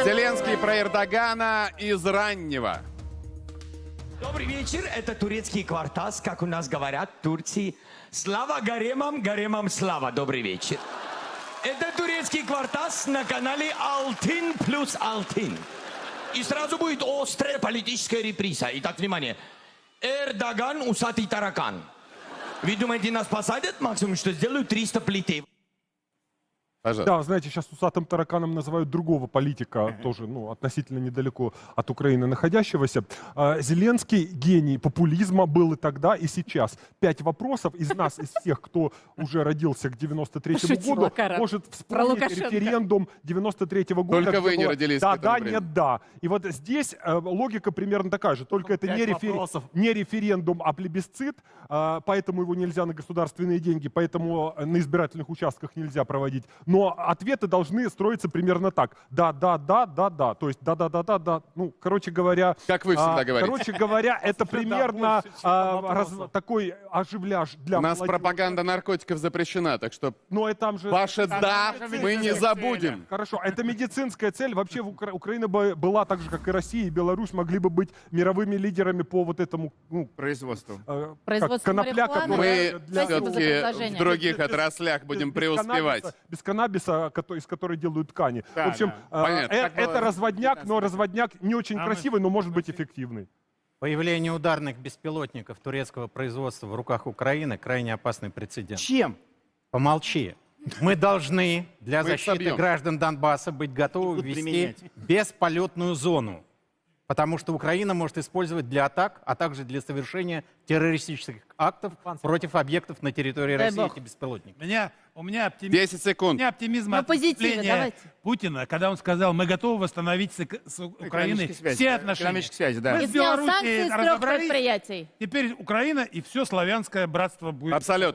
Зеленский про Эрдогана из раннего. Добрый вечер, это турецкий квартас, как у нас говорят в Турции. Слава гаремам, гаремам слава. Добрый вечер. Это турецкий квартас на канале Алтын плюс Алтын. И сразу будет острая политическая реприза. Итак, внимание. Эрдоган усатый таракан. Вы думаете, нас посадят? Максимум, что сделают 300 плитей. Пожалуйста. Да, знаете, сейчас усатым тараканом называют другого политика, тоже, относительно недалеко от Украины находящегося. Зеленский гений популизма был и тогда, и сейчас. 5 вопросов из нас, из всех, кто уже родился к 93-му году, может вспомнить референдум 93-го года. Только вы не родились к этому да, времени. нет, да. И вот здесь логика примерно такая же, только это не референдум, а плебисцит, поэтому его нельзя на государственные деньги, поэтому на избирательных участках нельзя проводить. Но ответы должны строиться примерно так. Да, да, да, да, да. То есть да, да, да, да, да. Ну, короче говоря... Как вы всегда говорите. Короче говоря, это примерно такой оживляж для У нас молодежи. пропаганда наркотиков запрещена, так что Но там же... ваше «да» мы не забудем. Хорошо, это медицинская цель. Вообще Украина бы была так же, как и Россия и Беларусь, могли бы быть мировыми лидерами по вот этому Производству. Производство конопля, марихуаны. которая Мы для- Спасибо за все-таки предложение. в других отраслях будем преуспевать. Без каннабиса, из которой делают ткани. Да, В общем, да. Понятно. Так было это разводняк, но 15 разводняк не очень красивый, но может быть эффективный. Появление ударных беспилотников турецкого производства в руках Украины — крайне опасный прецедент. Чем? Помолчи. Мы должны для Мы их защиты собьем. граждан Донбасса быть готовы ввести бесполетную зону. Потому что Украина может использовать для атак, а также для совершения террористических актов против объектов на территории Дай России бог. эти беспилотники. У меня 10 секунд. оптимизм На от позитиве, выступления давайте. Путина, когда он сказал, мы готовы восстановить с Украиной все отношения. Экономические связи, да. Мы И с снял Белоруссией санкции с 3 разобрались. предприятий. Теперь Украина и все славянское братство будет. Абсолютно.